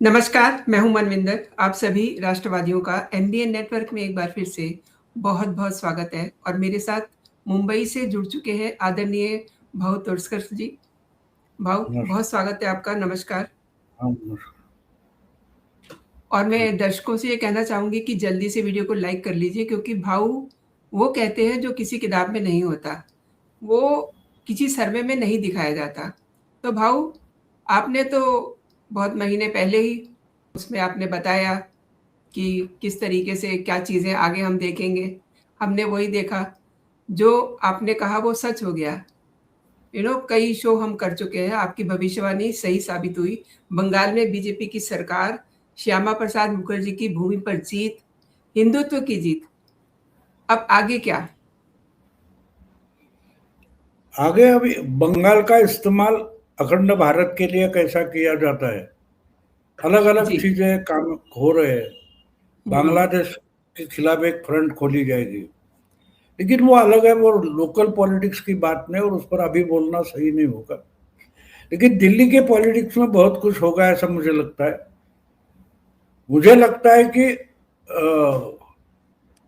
नमस्कार, मैं हूँ मनविंदर। आप सभी राष्ट्रवादियों का एनबीएन नेटवर्क में एक बार फिर से बहुत-बहुत स्वागत है और मेरे साथ मुंबई से जुड़ चुके हैं आदरणीय भाऊ तुर्सकर जी। भाऊ, नमस्कार। बहुत स्वागत है आपका, नमस्कार। हाँ, नमस्कार। और मैं दर्शकों से ये कहना चाहूँगी कि जल्दी से वीडियो को लाइक कर लीजिए क्योंकि भाऊ वो कहते हैं जो किसी किताब में नहीं होता, वो किसी सर्वे में नहीं दिखाया जाता। तो भाऊ, आपने तो बहुत महीने पहले ही उसमें आपने बताया कि किस तरीके से क्या चीज़ें आगे हम देखेंगे। हमने वही देखा, जो आपने कहा वो सच हो गया। कई शो हम कर चुके हैं, आपकी भविष्यवाणी सही साबित हुई। बंगाल में बीजेपी की सरकार, श्यामा प्रसाद मुखर्जी की भूमि पर जीत, हिंदुत्व की जीत। अब आगे क्या? आगे अभी बंगाल का इस्तेमाल अखंड भारत के लिए कैसा किया जाता है, अलग अलग जी। चीजें काम हो रहे हैं। हुँ, बांग्लादेश के खिलाफ एक फ्रंट खोली जाएगी, लेकिन वो अलग है, वो लोकल पॉलिटिक्स की बात नहीं, और उस पर अभी बोलना सही नहीं होगा। लेकिन दिल्ली के पॉलिटिक्स में बहुत कुछ होगा ऐसा मुझे लगता है। मुझे लगता है कि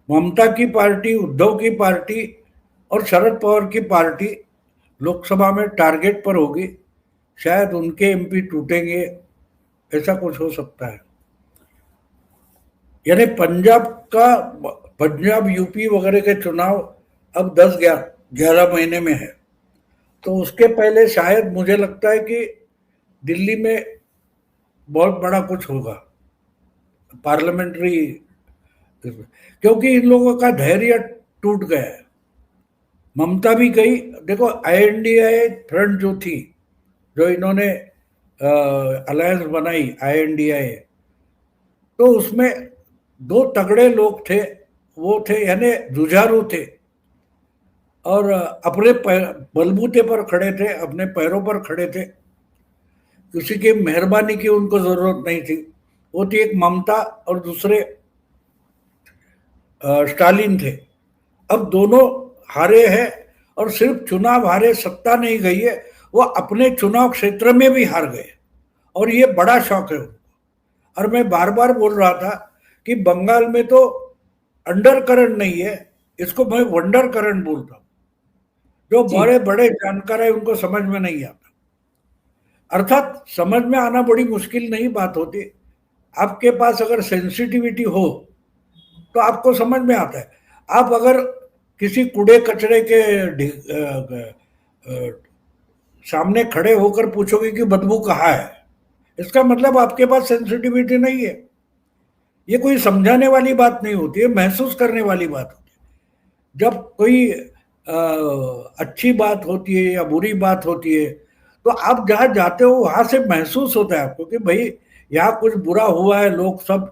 ममता की पार्टी, उद्धव की पार्टी और शरद पवार की पार्टी लोकसभा में टारगेट पर होगी। शायद उनके एमपी टूटेंगे, ऐसा कुछ हो सकता है। यानी पंजाब यूपी वगैरह के चुनाव अब 10-11 महीने में है, तो उसके पहले शायद मुझे लगता है कि दिल्ली में बहुत बड़ा कुछ होगा पार्लियामेंट्री, क्योंकि इन लोगों का धैर्य टूट गया है। ममता भी गई। देखो, आईएनडीआई फ्रंट जो थी, जो इन्होंने अलायंस बनाई आईएनडीआई, तो उसमें दो तगड़े लोग थे। वो थे, यानी जुझारू थे, और अपने बलबूते पर खड़े थे, अपने पैरों पर खड़े थे। किसी की मेहरबानी की उनको जरूरत नहीं थी। वो थी एक ममता, और दूसरे स्टालिन थे। अब दोनों हारे हैं, और सिर्फ चुनाव हारे, सत्ता नहीं गई है, वो अपने चुनाव क्षेत्र में भी हार गए, और ये बड़ा शौक है उनको। और मैं बार बार बोल रहा था कि बंगाल में तो अंडर करंट नहीं है, इसको मैं वंडर करंट बोलता हूँ। जो जी, बड़े बड़े जानकार है उनको समझ में नहीं आता। अर्थात समझ में आना बड़ी मुश्किल नहीं बात होती। आपके पास अगर सेंसिटिविटी हो तो आपको समझ में आता है। आप अगर किसी कूड़े कचरे के सामने खड़े होकर पूछोगे कि बदबू कहाँ है, इसका मतलब आपके पास सेंसिटिविटी नहीं है। ये कोई समझाने वाली बात नहीं होती है, महसूस करने वाली बात होती है। जब कोई अच्छी बात होती है या बुरी बात होती है, तो आप जहाँ जाते हो वहां से महसूस होता है आपको कि भाई यहाँ कुछ बुरा हुआ है, लोग सब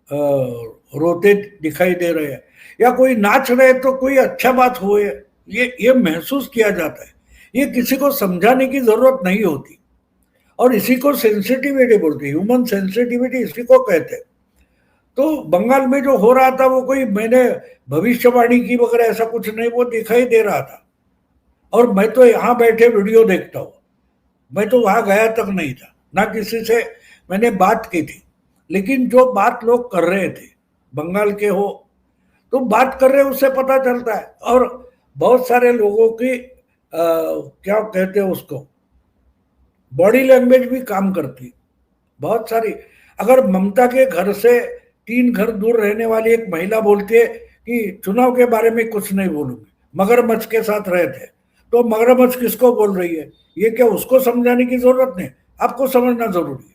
रोते दिखाई दे रहे हैं, या कोई नाच रहे तो कोई अच्छा बात हुए, ये महसूस किया जाता है। ये किसी को समझाने की जरूरत नहीं होती, और इसी को सेंसिटिविटी बोलते हैं, ह्यूमन सेंसिटिविटी इसी को कहते हैं। तो बंगाल में जो हो रहा था, वो कोई मैंने भविष्यवाणी की वगैरह ऐसा कुछ नहीं, वो दिखाई दे रहा था। और मैं तो यहाँ बैठे वीडियो देखता हूँ, मैं तो वहां गया तक नहीं था, ना किसी से मैंने बात की थी। लेकिन जो बात लोग कर रहे थे, बंगाल के हो तो बात कर रहे हैं, उससे पता चलता है। और बहुत सारे लोगों की क्या कहते हैं उसको, बॉडी लैंग्वेज भी काम करती बहुत सारी। अगर ममता के घर से 3 घर दूर रहने वाली एक महिला बोलती है कि चुनाव के बारे में कुछ नहीं बोलूंगी, मगरमच्छ के साथ रहे थे, तो मगरमच्छ किसको बोल रही है? ये क्या उसको समझाने की जरूरत नहीं, आपको समझना जरूरी है।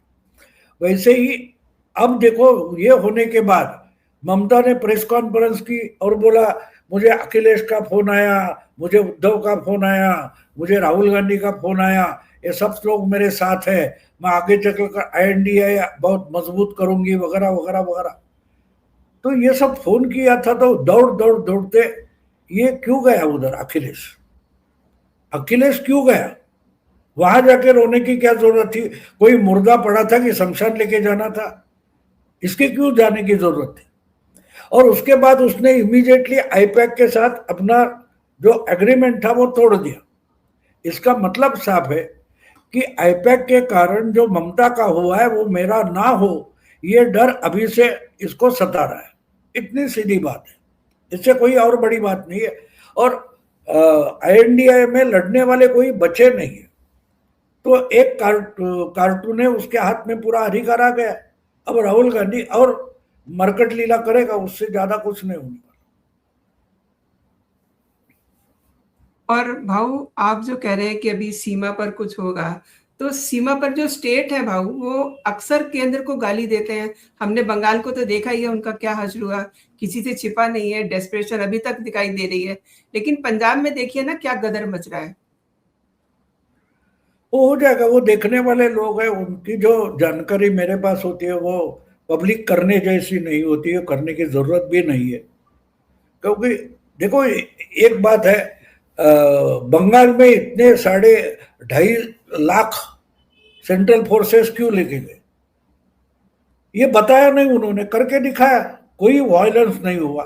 वैसे ही अब देखो, ये होने के बाद ममता ने प्रेस कॉन्फ्रेंस की और बोला मुझे अखिलेश का फोन आया, मुझे उद्धव का फोन आया, मुझे राहुल गांधी का फोन आया, ये सब लोग मेरे साथ है, मैं आगे चलकर आईएनडीआई बहुत मजबूत करूंगी, वगैरह वगैरह वगैरह। तो ये सब फोन किया था, तो दौड़ दौड़ दौड़ते ये क्यों गया उधर? अखिलेश अखिलेश क्यों गया वहां? जाके रोने की क्या जरूरत थी? कोई मुर्दा पड़ा था कि शमशान लेके जाना था? इसके क्यों जाने की जरूरत थी? और उसके बाद उसने इमीडिएटली आईपैक के साथ अपना जो एग्रीमेंट था वो तोड़ दिया। इसका मतलब साफ है कि आईपैक के कारण जो ममता का हुआ है वो मेरा ना हो, ये डर अभी से इसको सता रहा है। इतनी सीधी बात है, इससे कोई और बड़ी बात नहीं है। और INDA में लड़ने वाले कोई बचे नहीं है, तो एक कार्टून है, उसके हाथ में पूरा अधिकार आ गया। अब राहुल गांधी और मरकट लीला करेगा, उससे ज्यादा कुछ नहीं होने वाला। और भाऊ आप जो कह रहे हैं कि अभी सीमा पर कुछ होगा, तो सीमा पर जो स्टेट है भाऊ, वो अक्सर केंद्र को गाली देते हैं। हमने बंगाल को तो देखा ही है, उनका क्या हश्र हुआ, किसी से छिपा नहीं है, डेस्परेशन अभी तक दिखाई दे रही है। लेकिन पंजाब में देखिए ना क्या गदर मच रहा है। वो हो जाएगा, वो देखने वाले लोग हैं, उनकी जो जानकारी मेरे पास होती है वो पब्लिक करने जैसी नहीं होती है, करने की जरूरत भी नहीं है। क्योंकि देखो एक बात है, बंगाल में इतने 2.5 लाख सेंट्रल फोर्सेस क्यों लेके गए, ये बताया नहीं उन्होंने, करके दिखाया, कोई वायलेंस नहीं हुआ।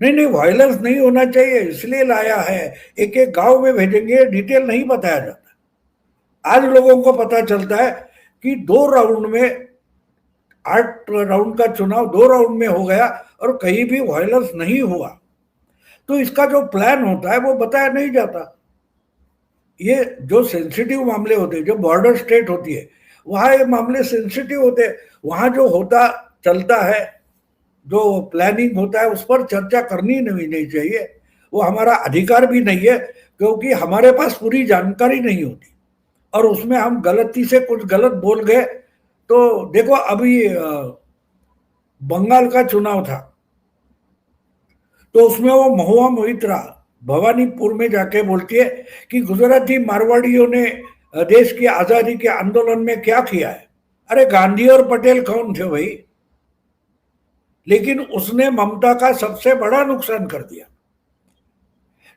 नहीं नहीं, वायलेंस नहीं होना चाहिए इसलिए लाया है, एक एक गांव में भेजेंगे, डिटेल नहीं बताया जाता। आज लोगों को पता चलता है कि 2 राउंड में, 8 राउंड का चुनाव 2 राउंड में हो गया और कहीं भी वायलेंस नहीं हुआ। तो इसका जो प्लान होता है वो बताया नहीं जाता। ये जो सेंसिटिव मामले होते हैं, जो बॉर्डर स्टेट होती है, वहां ये मामले सेंसिटिव होते हैं। वहां जो होता चलता है, जो प्लानिंग होता है, उस पर चर्चा करनी नहीं चाहिए। वो हमारा अधिकार भी नहीं है, क्योंकि हमारे पास पूरी जानकारी नहीं होती, और उसमें हम गलती से कुछ गलत बोल गए। तो देखो अभी बंगाल का चुनाव था, तो उसमें वो महुआ मोइत्रा भवानीपुर में जाके बोलती है कि गुजराती मारवाड़ियों ने देश की आजादी के आंदोलन में क्या किया है। अरे गांधी और पटेल कौन थे भाई? लेकिन उसने ममता का सबसे बड़ा नुकसान कर दिया,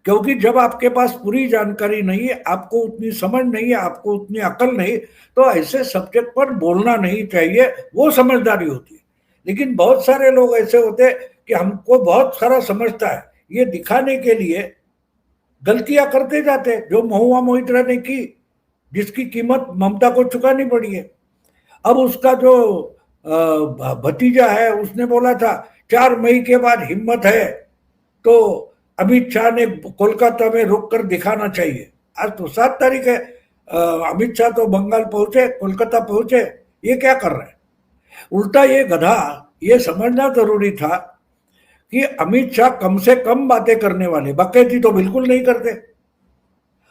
क्योंकि जब आपके पास पूरी जानकारी नहीं है, आपको उतनी समझ नहीं है, आपको उतनी अकल नहीं, तो ऐसे सब्जेक्ट पर बोलना नहीं चाहिए, वो समझदारी होती है। लेकिन बहुत सारे लोग ऐसे होते हैं कि हमको बहुत सारा समझता है, ये दिखाने के लिए गलतियां करते जाते हैं, जो महुआ मोइत्रा ने की, जिसकी कीमत ममता को चुकानी पड़ी है। अब उसका जो भतीजा है, उसने बोला था 4 मई के बाद हिम्मत है तो अमित शाह ने कोलकाता में रुक कर दिखाना चाहिए। आज तो 7 तारीख है, अमित शाह तो बंगाल पहुंचे, कोलकाता पहुंचे, ये क्या कर रहे हैं? उल्टा ये गधा, ये समझना जरूरी था कि अमित शाह कम से कम बातें करने वाले, बकैती तो बिल्कुल नहीं करते,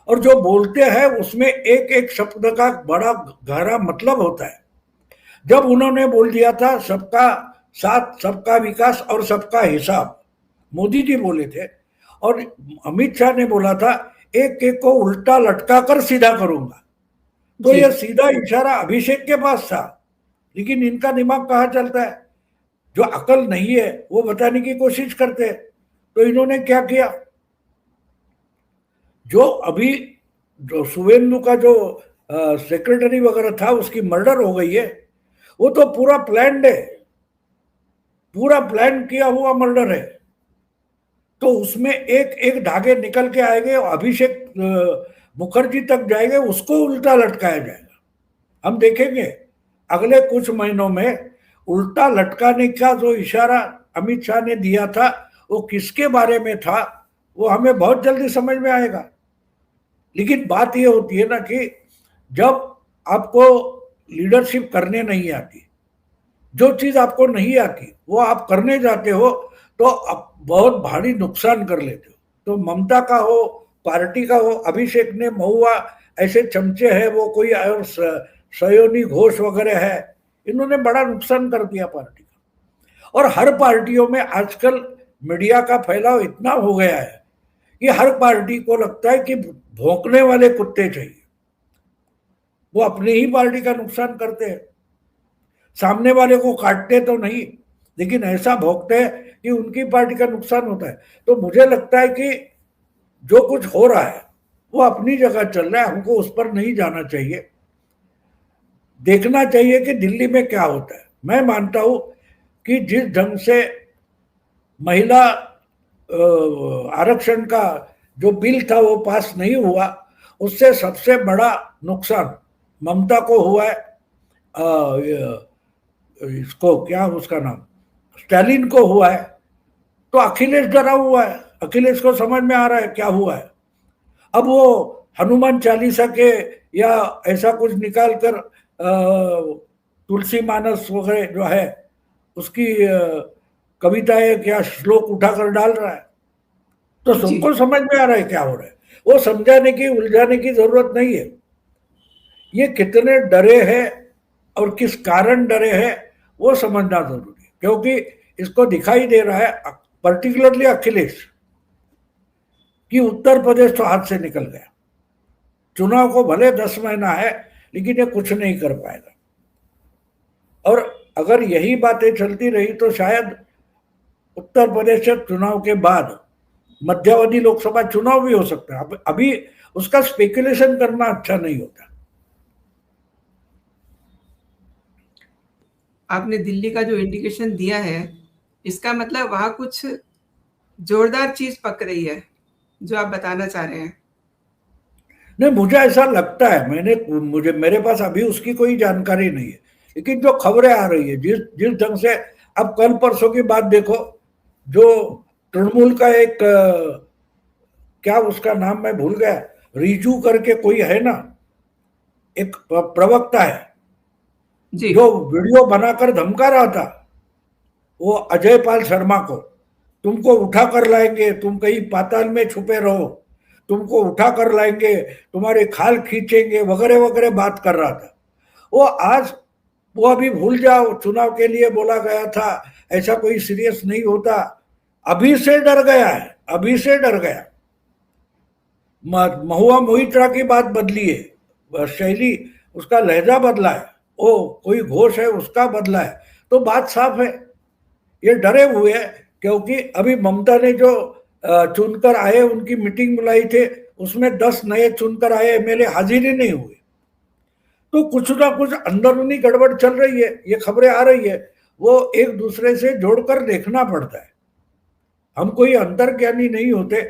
और जो बोलते हैं उसमें एक एक शब्द का बड़ा गहरा मतलब होता है। जब उन्होंने बोल दिया था सबका साथ, सबका विकास और सबका हिसाब, मोदी जी बोले थे, और अमित शाह ने बोला था एक एक को उल्टा लटका कर सीधा करूंगा। तो जी। यह सीधा इशारा अभिषेक के पास था, लेकिन इनका दिमाग कहाँ चलता है, जो अकल नहीं है वो बताने की कोशिश करते हैं। तो इन्होंने क्या किया, जो अभी जो सुवेंदु का जो सेक्रेटरी वगैरह था, उसकी मर्डर हो गई है, वो तो पूरा प्लान्ड है, पूरा प्लान किया हुआ मर्डर है। तो उसमें एक एक धागे निकल के आएंगे, अभिषेक मुखर्जी तक जाएंगे, उसको उल्टा लटकाया जाएगा। हम देखेंगे अगले कुछ महीनों में उल्टा लटकाने का जो इशारा अमित शाह ने दिया था, वो किसके बारे में था, वो हमें बहुत जल्दी समझ में आएगा। लेकिन बात ये होती है ना कि जब आपको लीडरशिप करने नहीं आती, जो चीज आपको नहीं आती वो आप करने जाते हो, तो आप बहुत भारी नुकसान कर लेते हो। तो ममता का हो, पार्टी का हो, अभिषेक ने, महुआ ऐसे चमचे हैं, वो कोई और सयोनी घोष वगैरह है, इन्होंने बड़ा नुकसान कर दिया पार्टी का। और हर पार्टियों में आजकल मीडिया का फैलाव इतना हो गया है कि हर पार्टी को लगता है कि भौंकने वाले कुत्ते चाहिए। वो अपनी ही पार्टी का नुकसान करते हैं, सामने वाले को काटते तो नहीं, लेकिन ऐसा भौंकते हैं कि उनकी पार्टी का नुकसान होता है। तो मुझे लगता है कि जो कुछ हो रहा है वो अपनी जगह चल रहा है, हमको उस पर नहीं जाना चाहिए। देखना चाहिए कि दिल्ली में क्या होता है। मैं मानता हूं कि जिस ढंग से महिला आरक्षण का जो बिल था वो पास नहीं हुआ, उससे सबसे बड़ा नुकसान ममता को हुआ है, इसको क्या उसका नाम, स्टालिन को हुआ है, तो अखिलेश डरा हुआ है। अखिलेश को समझ में आ रहा है क्या हुआ है। अब वो हनुमान चालीसा के या ऐसा कुछ निकाल कर तुलसी मानस वगैरह जो है उसकी कविताएं क्या श्लोक उठाकर डाल रहा है, तो जी। सबको समझ में आ रहा है क्या हो रहा है। वो समझाने की उलझाने की जरूरत नहीं है। ये कितने डरे हैं और किस कारण डरे हैं वो समझना जरूरी है, क्योंकि इसको दिखाई दे रहा है पर्टिकुलरली अखिलेश कि उत्तर प्रदेश तो हाथ से निकल गया। चुनाव को भले 10 महीना है लेकिन ये कुछ नहीं कर पाएगा। और अगर यही बातें चलती रही तो शायद उत्तर प्रदेश से चुनाव के बाद मध्यावधि लोकसभा चुनाव भी हो सकता है। अभी उसका स्पेकुलेशन करना अच्छा नहीं होता। आपने दिल्ली का जो इंडिकेशन दिया है, इसका मतलब वहाँ कुछ जोरदार चीज़ पक रही है, जो आप बताना चाह रहे हैं। नहीं, मुझे ऐसा लगता है, मुझे मेरे पास अभी उसकी कोई जानकारी नहीं है, लेकिन जो खबरें आ रही है, जिस जिस ढंग से, अब कल परसों की बात देखो, जो तृणमूल का एक क्या उसका नाम मैं भूल गया, रिजू करके कोई है ना, एक प्रवक्ता है जी। जो वीडियो बनाकर धमका रहा था वो अजय पाल शर्मा को, तुमको उठा कर लाएंगे, तुम कहीं पाताल में छुपे रहो, तुमको उठा कर लाएंगे, तुम्हारे खाल खींचेंगे वगैरह वगैरह बात कर रहा था। वो आज, वो अभी भूल जाओ, चुनाव के लिए बोला गया था, ऐसा कोई सीरियस नहीं होता। अभी से डर गया है, अभी से डर गया। महुआ मोहित्रा की बात बदली है, शैली उसका लहजा बदला है, ओ कोई घोष है उसका बदला है, तो बात साफ है, ये डरे हुए हैं। क्योंकि अभी ममता ने जो चुनकर आए, उनकी मीटिंग बुलाई थे, उसमें 10 नए चुनकर आए एमएलए हाजिर ही नहीं हुए। तो कुछ ना कुछ अंदरूनी गड़बड़ चल रही है, ये खबरें आ रही है, वो एक दूसरे से जोड़कर देखना पड़ता है। हम कोई अंतर्ज्ञानी नहीं होते,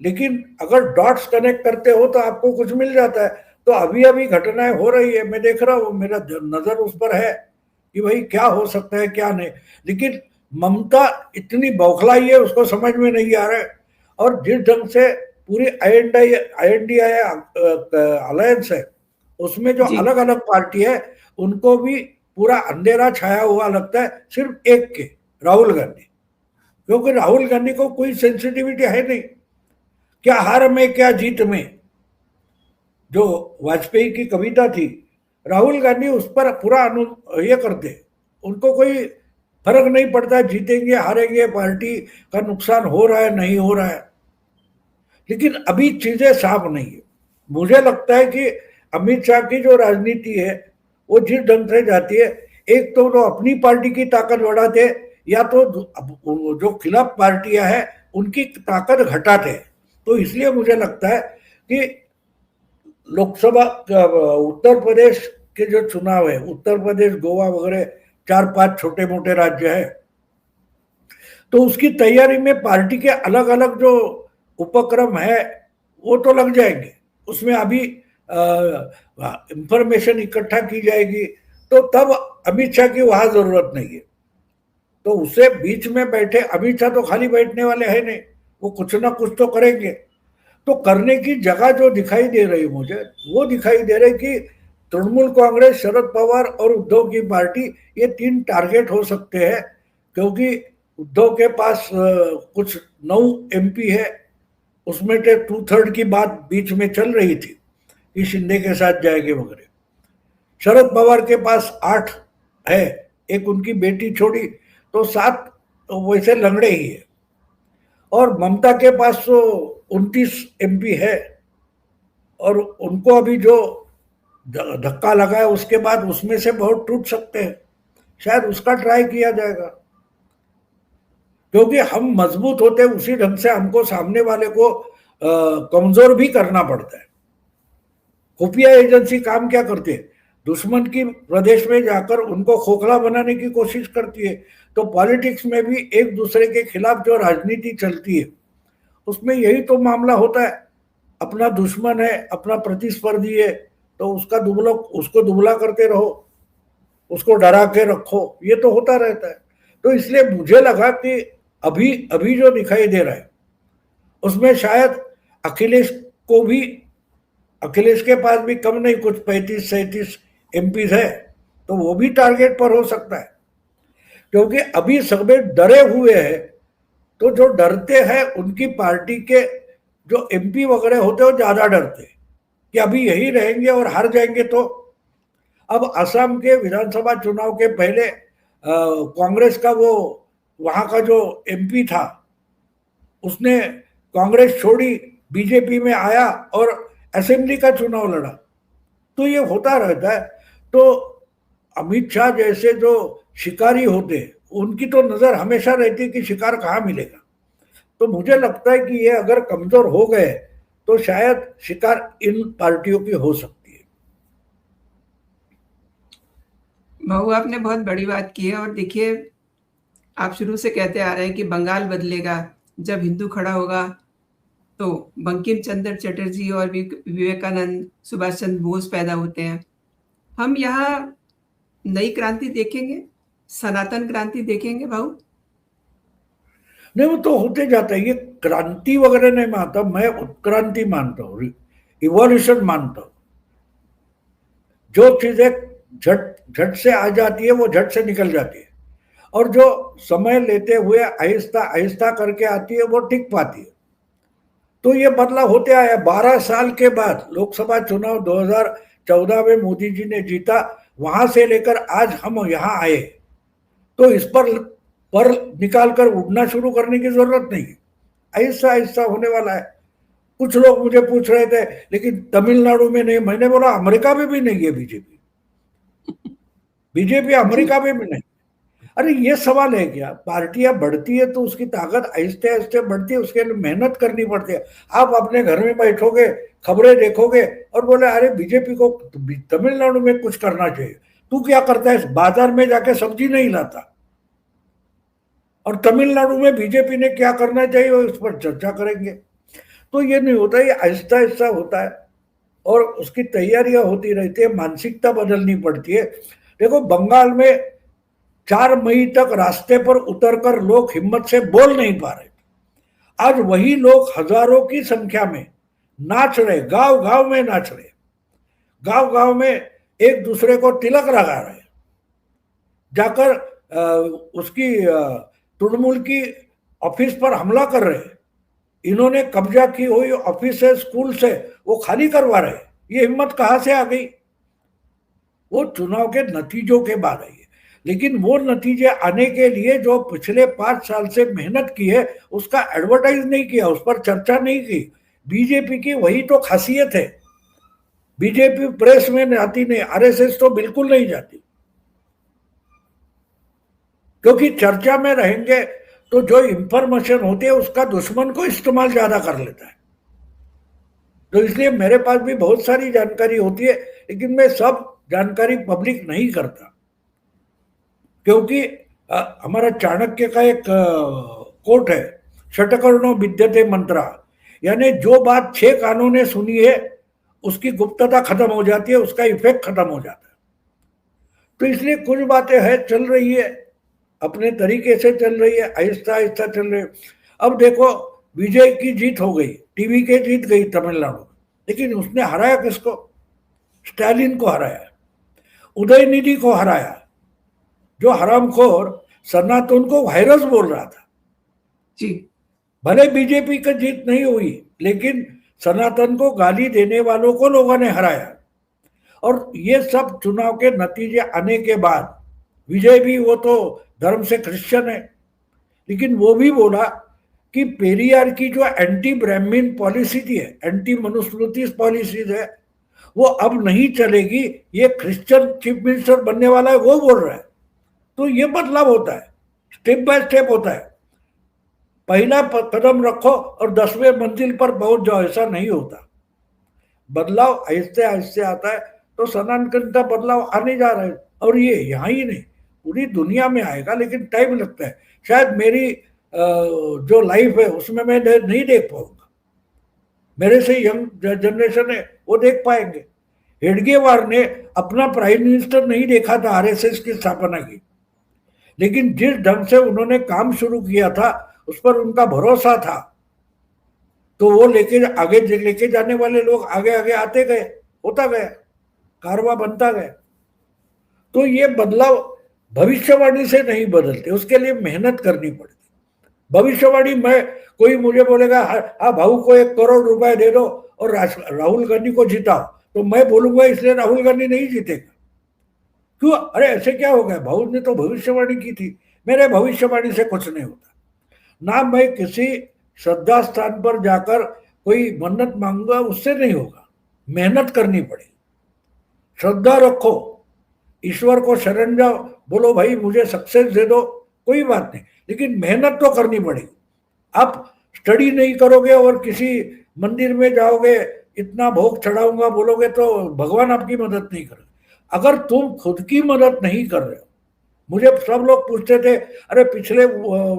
लेकिन अगर डॉट्स कनेक्ट करते हो तो आपको कुछ मिल जाता है। तो अभी अभी घटनाएं हो रही है, मैं देख रहा हूँ, मेरा नजर उस पर है कि भाई क्या हो सकता है क्या नहीं। लेकिन ममता इतनी बौखलाई है, उसको समझ में नहीं आ रहा है। और जिस ढंग से पूरी INDI अलायंस है, उसमें जो जी। अलग अलग पार्टी है, उनको भी पूरा अंधेरा छाया हुआ लगता है, सिर्फ एक के, राहुल गांधी। क्योंकि राहुल गांधी को कोई सेंसिटिविटी है नहीं, क्या हार में क्या जीत में। जो वाजपेयी की कविता थी, राहुल गांधी उस पर पूरा ये करते, उनको कोई फर्क नहीं पड़ता जीतेंगे हारेंगे, पार्टी का नुकसान हो रहा है नहीं हो रहा है। लेकिन अभी चीजें साफ नहीं है। मुझे लगता है कि अमित शाह की जो राजनीति है वो जिस ढंग से जाती है, एक तो वो अपनी पार्टी की ताकत बढ़ाते, या तो जो खिलाफ पार्टियां हैं उनकी ताकत घटाते। तो इसलिए मुझे लगता है कि लोकसभा उत्तर प्रदेश के जो चुनाव है, उत्तर प्रदेश गोवा वगैरह 4-5 छोटे मोटे राज्य है, तो उसकी तैयारी में पार्टी के अलग अलग जो उपक्रम है वो तो लग जाएंगे। उसमें अभी इंफॉर्मेशन इकट्ठा की जाएगी, तो तब अमित शाह की वहां जरूरत नहीं है। तो उसे बीच में बैठे, अमित शाह तो खाली बैठने वाले हैं नहीं, वो कुछ ना कुछ तो करेंगे। तो करने की जगह जो दिखाई दे रही मुझे, वो दिखाई दे रही कि तृणमूल कांग्रेस, शरद पवार और उद्धव की पार्टी, ये 3 टारगेट हो सकते हैं। क्योंकि उद्धव के पास कुछ 9 MP है, उसमें से 2/3 की बात बीच में चल रही थी कि शिंदे के साथ जाएंगे वगैरह। शरद पवार के पास 8 है, एक उनकी बेटी छोड़ी, तो 7 तो वैसे लंगड़े ही है। और ममता के पास तो 29 MP है, और उनको अभी जो धक्का लगा है उसके बाद उसमें से बहुत टूट सकते हैं, शायद उसका ट्राई किया जाएगा। क्योंकि हम मजबूत होते हैं उसी ढंग से हमको सामने वाले को कमजोर भी करना पड़ता है। खुफिया एजेंसी काम क्या करती है, दुश्मन की प्रदेश में जाकर उनको खोखला बनाने की कोशिश करती है। तो पॉलिटिक्स में भी एक दूसरे के खिलाफ जो राजनीति चलती है, उसमें यही तो मामला होता है। अपना दुश्मन है, अपना प्रतिस्पर्धी है, तो उसको दुबला करते रहो, उसको डरा के रखो, ये तो होता रहता है। तो इसलिए मुझे लगा कि अभी अभी जो दिखाई दे रहा है उसमें शायद अखिलेश को भी, अखिलेश के पास भी कम नहीं कुछ 35-37 एमपी है, तो वो भी टारगेट पर हो सकता है, क्योंकि अभी सब डरे हुए हैं। तो जो डरते हैं उनकी पार्टी के जो एमपी वगैरह होते हैं वो ज्यादा डरते हैं कि अभी यही रहेंगे और हार जाएंगे। तो अब असम के विधानसभा चुनाव के पहले कांग्रेस का वो वहां का जो एमपी था उसने कांग्रेस छोड़ी, बीजेपी में आया और असेंबली का चुनाव लड़ा। तो ये होता रहता है। तो अमित शाह जैसे जो शिकारी होते हैं उनकी तो नजर हमेशा रहती है कि शिकार कहाँ मिलेगा। तो मुझे लगता है कि ये अगर कमजोर हो गए तो शायद शिकार इन पार्टियों की हो सकती है। भाऊ आपने बहुत बड़ी बात की है। और देखिए, आप शुरू से कहते आ रहे हैं कि बंगाल बदलेगा, जब हिंदू खड़ा होगा तो बंकिम चंद्र चटर्जी और विवेकानंद, सुभाष चंद्र बोस पैदा होते हैं। हम यहाँ नई क्रांति देखेंगे, सनातन क्रांति देखेंगे भाऊ। नहीं, वो तो होते जाता है। ये क्रांति वगैरह नहीं मानता मैं, उत्क्रांति मानता हूँ, इवोल्यूशन मानता हूँ। जो चीजें झट झट से आ जाती है वो झट से निकल जाती है, और जो समय लेते हुए आहिस्ता आहिस्ता करके आती है वो टिक पाती है। तो ये बदलाव होते आया। 12 साल के बाद लोकसभा चुनाव 2014 में मोदी जी ने जीता, वहां से लेकर आज हम यहाँ आए। तो इस पर निकाल कर उड़ना शुरू करने की जरूरत नहीं है, आहिस्ता आहिस्ता होने वाला है। कुछ लोग मुझे पूछ रहे थे लेकिन तमिलनाडु में नहीं, मैंने बोला अमेरिका में भी नहीं है बीजेपी, बीजेपी अमेरिका में भी नहीं। अरे ये सवाल है क्या, पार्टियां बढ़ती है तो उसकी ताकत आहिस्ते आहिस्ते बढ़ती है, उसके लिए मेहनत करनी पड़ती है। आप अपने घर में बैठोगे, खबरें देखोगे और बोले अरे बीजेपी को तमिलनाडु में कुछ करना चाहिए, तू क्या करता है, बाजार में जाके सब्जी नहीं लाता। और तमिलनाडु में बीजेपी ने क्या करना चाहिए उस पर चर्चा करेंगे। तो ये नहीं होता, ये आहिस्ता आहिस्ता होता है और उसकी तैयारियां होती रहती है, मानसिकता बदलनी पड़ती है। देखो बंगाल में 4 मई तक रास्ते पर उतरकर लोग हिम्मत से बोल नहीं पा रहे, आज वही लोग हजारों की संख्या में नाच रहे, गांव गांव में नाच रहे, गांव गांव में एक दूसरे को तिलक लगा रहे, जाकर उसकी तृणमूल की ऑफिस पर हमला कर रहे, इन्होंने कब्जा की हुई ऑफिस है, स्कूल से वो खाली करवा रहे। ये हिम्मत कहां से आ गई? वो चुनाव के नतीजों के बाद आई है। लेकिन वो नतीजे आने के लिए जो पिछले 5 साल से मेहनत की है उसका एडवर्टाइज नहीं किया, उस पर चर्चा नहीं की। बीजेपी की वही तो खासियत है, बीजेपी प्रेस में जाती नहीं, आरएसएस तो बिल्कुल नहीं जाती, क्योंकि चर्चा में रहेंगे तो जो इंफॉर्मेशन होती है उसका दुश्मन को इस्तेमाल ज्यादा कर लेता है। तो इसलिए मेरे पास भी बहुत सारी जानकारी होती है, लेकिन मैं सब जानकारी पब्लिक नहीं करता, क्योंकि हमारा चाणक्य का एक कोट है, षटकर्णो विद्यते मंत्रा, यानी जो बात 6 कानों ने सुनी है उसकी गुप्तता खत्म हो जाती है, उसका इफेक्ट खत्म हो जाता है। तो इसलिए कुछ बातें है चल रही है, अपने तरीके से चल रही है, आहिस्ता आहिस्ता चल रही है। अब देखो विजय की जीत हो गई, टीवी के जीत गई तमिलनाडु, लेकिन उसने हराया किसको? स्टालिन को हराया, उदयनिधि को हराया, जो हरामखोर सनातन को वायरस बोल रहा था। जी। भले बीजेपी का जीत नहीं हुई, लेकिन सनातन को गाली देने वालों को लोगों ने हराया। और ये सब चुनाव के नतीजे आने के बाद, विजय भी वो तो धर्म से क्रिश्चियन है, लेकिन वो भी बोला कि पेरियार की जो एंटी ब्राह्मण पॉलिसी थी, एंटी मनुस्मृति पॉलिसी है, वो अब नहीं चलेगी, ये क्रिश्चियन चीफ मिनिस्टर बनने वाला है, वो बोल रहा है। तो ये बदलाव होता है, स्टेप बाय स्टेप होता है। पहला कदम रखो और 10वें मंजिल पर पहुंच जाओ, ऐसा नहीं होता। बदलाव आहिस्ते आहिस्ते आता है। तो सनातन का बदलाव आने जा रहा है, और ये यहाँ ही नहीं पूरी दुनिया में आएगा, लेकिन टाइम लगता है। शायद मेरी जो लाइफ है उसमें मैं नहीं देख पाऊंगा, मेरे से यंग जनरेशन है वो देख पाएंगे। हेडगेवार ने अपना प्राइम मिनिस्टर नहीं देखा था आरएसएस की स्थापना की, लेकिन जिस ढंग से उन्होंने काम शुरू किया था उस पर उनका भरोसा था, तो वो लेके जाने वाले लोग आगे आगे आते गए, होता गया, कारवा बनता गया। तो ये बदलाव भविष्यवाणी से नहीं बदलते, उसके लिए मेहनत करनी पड़ती। भविष्यवाणी में कोई मुझे बोलेगा हाँ भाऊ को 1 करोड़ रुपए दे दो और राहुल गांधी को जिताओ, तो मैं बोलूंगा इसलिए राहुल गांधी नहीं जीतेगा। क्यों? अरे ऐसे क्या हो गया, भाऊ ने तो भविष्यवाणी की थी। मेरे भविष्यवाणी से कुछ नहीं होता ना, मैं किसी श्रद्धा स्थान पर जाकर कोई मन्नत मांगूंगा, उससे नहीं होगा। मेहनत करनी पड़ेगी, श्रद्धा रखो, ईश्वर को शरण जाओ, बोलो भाई मुझे सक्सेस दे दो, कोई बात नहीं, लेकिन मेहनत तो करनी पड़ेगी। आप स्टडी नहीं करोगे और किसी मंदिर में जाओगे, इतना भोग चढ़ाऊंगा बोलोगे, तो भगवान आपकी मदद नहीं करेगा। अगर तुम खुद की मदद नहीं कर रहे हो, मुझे सब लोग पूछते थे अरे पिछले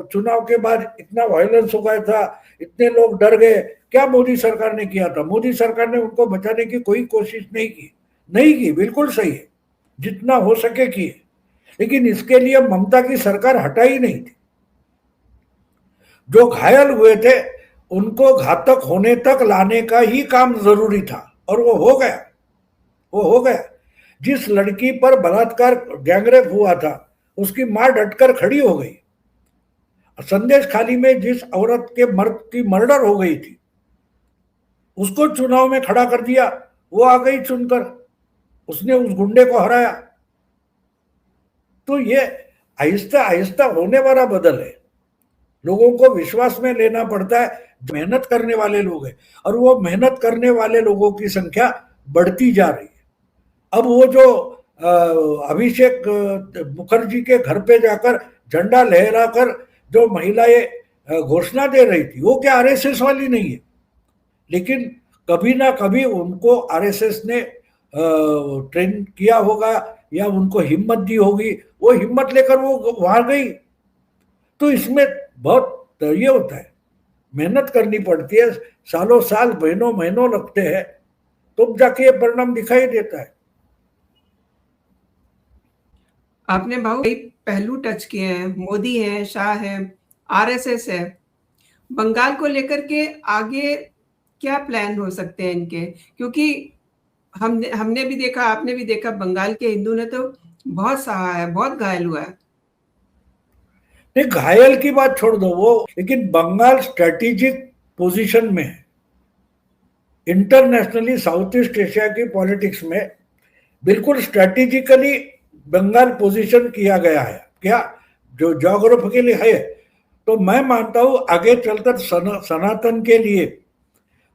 चुनाव के बाद इतना वायलेंस हो गया था, इतने लोग डर गए, क्या मोदी सरकार ने किया था? मोदी सरकार ने उनको बचाने की कोई कोशिश नहीं की, बिल्कुल सही है, जितना हो सके की, लेकिन इसके लिए ममता की सरकार हटाई नहीं थी। जो घायल हुए थे उनको घातक होने तक लाने का ही काम जरूरी था, और वो हो गया। जिस लड़की पर बलात्कार गैंगरेप हुआ था उसकी मां डटकर खड़ी हो गई। संदेश खाली में जिस औरत के मर्द की मर्डर हो गई थी उसको चुनाव में खड़ा कर दिया, वो आ गई चुनकर, उसने उस गुंडे को हराया। तो ये आहिस्ता आहिस्ता होने वाला बदल है, लोगों को विश्वास में लेना पड़ता है। मेहनत करने वाले लोग हैं, और वो मेहनत करने वाले लोगों की संख्या बढ़ती जा रही है। अब वो जो अभिषेक मुखर्जी के घर पे जाकर झंडा लहराकर जो महिलाएं घोषणा दे रही थी, वो क्या आरएसएस वाली नहीं है? लेकिन कभी ना कभी उनको आरएसएस ने ट्रेन किया होगा या उनको हिम्मत दी होगी, वो हिम्मत लेकर वो वहां गई। तो इसमें बहुत ये होता है, मेहनत करनी पड़ती है, सालों साल महीनों महीनों लगते हैं, तब जाके ये परिणाम दिखाई देता है। आपने भाऊ कई पहलू टच किए हैं, मोदी हैं, शाह हैं, आरएसएस है। बंगाल को लेकर के आगे क्या प्लान हो सकते हैं इनके? क्योंकि हमने भी देखा, आपने भी देखा, बंगाल के हिंदू ने तो बहुत सहा है, बहुत घायल हुआ है। नहीं, घायल की बात छोड़ दो वो, लेकिन बंगाल स्ट्रेटेजिक पोजीशन में है इंटरनेशनली, साउथ ईस्ट एशिया की पॉलिटिक्स में बिल्कुल स्ट्रेटेजिकली बंगाल पोजीशन किया गया है। क्या जो ज्योग्राफिकली है, तो मैं मानता हूं आगे चलकर सनातन के लिए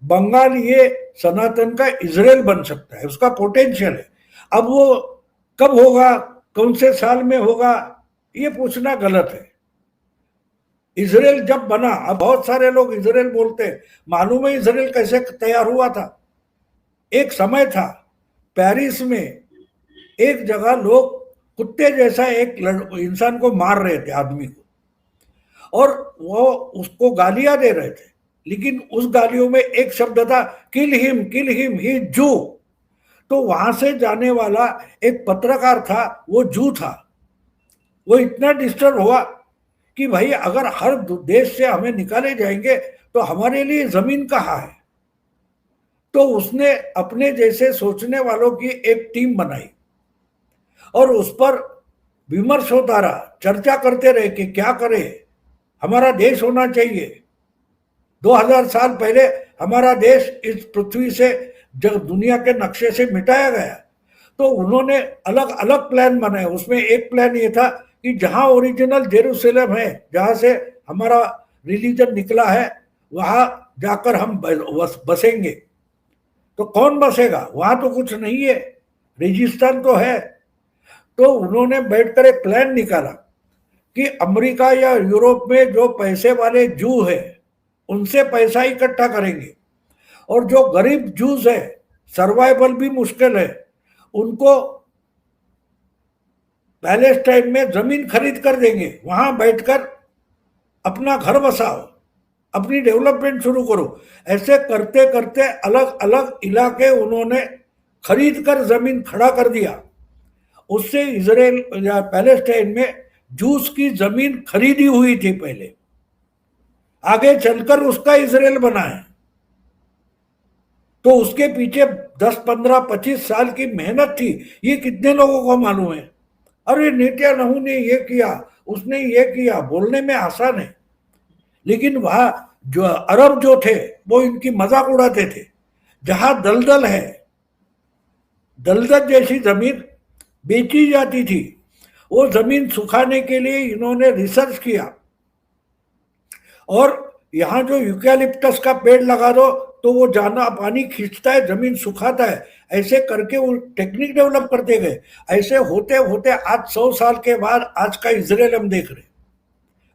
बंगाल ये सनातन का इजराइल बन सकता है, उसका पोटेंशियल है। अब वो कब होगा, कौन से साल में होगा, ये पूछना गलत है। इजराइल जब बना, अब बहुत सारे लोग इजराइल बोलते हैं, मालूम है इजराइल कैसे तैयार हुआ था? एक समय था पेरिस में, एक जगह लोग कुत्ते जैसा एक इंसान को मार रहे थे, आदमी को, और वो उसको गालियां दे रहे थे, लेकिन उस गालियों में एक शब्द था किल हिम ही जू। तो वहां से जाने वाला एक पत्रकार था, वो जू था। वो इतना डिस्टर्ब हुआ कि भाई अगर हर देश से हमें निकाले जाएंगे तो हमारे लिए जमीन कहाँ है? तो उसने अपने जैसे सोचने वालों की एक टीम बनाई और उस पर विमर्श होता रहा, चर्चा करते रहे कि क्या करें, हमारा देश होना चाहिए। 2000 साल पहले हमारा देश इस पृथ्वी से जब दुनिया के नक्शे से मिटाया गया, तो उन्होंने अलग अलग प्लान बनाए। उसमें एक प्लान ये था कि जहां ओरिजिनल जेरूसलम है, जहां से हमारा रिलीजन निकला है, वहां जाकर हम बसेंगे। तो कौन बसेगा? वहां तो कुछ नहीं है, रेगिस्तान तो है। तो उन्होंने बैठकर एक प्लान निकाला कि अमेरिका या यूरोप में जो पैसे वाले जू है उनसे पैसा इकट्ठा करेंगे, और जो गरीब जूस है, सर्वाइवल भी मुश्किल है, उनको पैलेस्टाइन में जमीन खरीद कर देंगे, वहां बैठकर अपना घर बसाओ, अपनी डेवलपमेंट शुरू करो। ऐसे करते करते अलग अलग इलाके उन्होंने खरीद कर जमीन खड़ा कर दिया, उससे इजराइल या पैलेस्टाइन में जूस की जमीन खरीदी हुई थी पहले, आगे चलकर उसका इजराइल बना है। तो उसके पीछे 10, 15, 25 साल की मेहनत थी, ये कितने लोगों को मालूम है? अरे नेतन्याहू ने ये किया, उसने ये किया, बोलने में आसान है, लेकिन वहां जो अरब जो थे वो इनकी मजाक उड़ाते थे। जहां दलदल है, दलदल जैसी जमीन बेची जाती थी, वो जमीन सुखाने के लिए इन्होंने रिसर्च किया, और यहां जो यूकैलिप्टस का पेड़ लगा दो तो वो जाना पानी खींचता है, जमीन सुखाता है, ऐसे करके वो टेक्निक डेवलप करते गए। ऐसे होते होते आज 100 साल के बाद आज का इजराइल हम देख रहे हैं।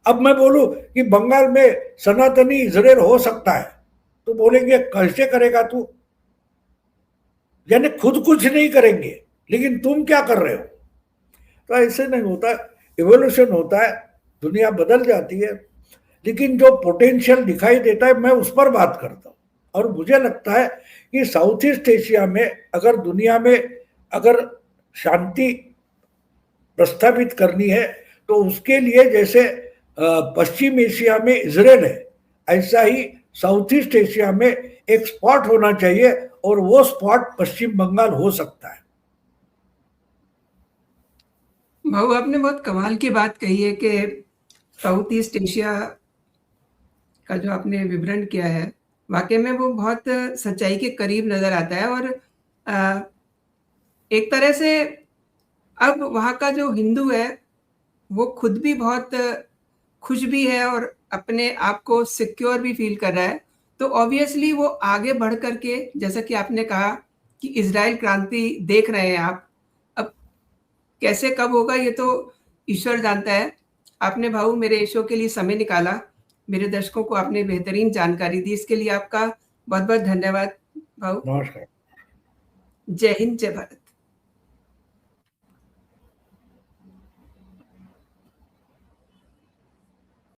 अब मैं बोलूं कि बंगाल में सनातनी इजराइल हो सकता है, तो बोलेंगे कैसे करेगा तू, यानी खुद कुछ नहीं करेंगे, लेकिन तुम क्या कर रहे हो? तो ऐसे नहीं होता, इवोल्यूशन होता है, दुनिया बदल जाती है, लेकिन जो पोटेंशियल दिखाई देता है मैं उस पर बात करता हूँ। और मुझे लगता है कि साउथ ईस्ट एशिया में अगर दुनिया में अगर शांति प्रस्तावित करनी है तो उसके लिए जैसे पश्चिम एशिया में इजराइल है, ऐसा ही साउथ ईस्ट एशिया में एक स्पॉट होना चाहिए, और वो स्पॉट पश्चिम बंगाल हो सकता है। भाऊ आपने बहुत कमाल की बात कही है कि साउथ ईस्ट एशिया का जो आपने विवरण किया है, वाकई में वो बहुत सच्चाई के करीब नजर आता है। और एक तरह से अब वहाँ का जो हिंदू है वो खुद भी बहुत खुश भी है और अपने आप को सिक्योर भी फील कर रहा है। तो ऑब्वियसली वो आगे बढ़ करके, जैसा कि आपने कहा कि इजराइल क्रांति देख रहे हैं आप, अब कैसे कब होगा ये तो ईश्वर जानता है। आपने भाऊ मेरे शो के लिए समय निकाला, मेरे दर्शकों को आपने बेहतरीन जानकारी दी, इसके लिए आपका बहुत बहुत धन्यवाद भाऊ। नमस्कार। जय हिंद, जय भारत।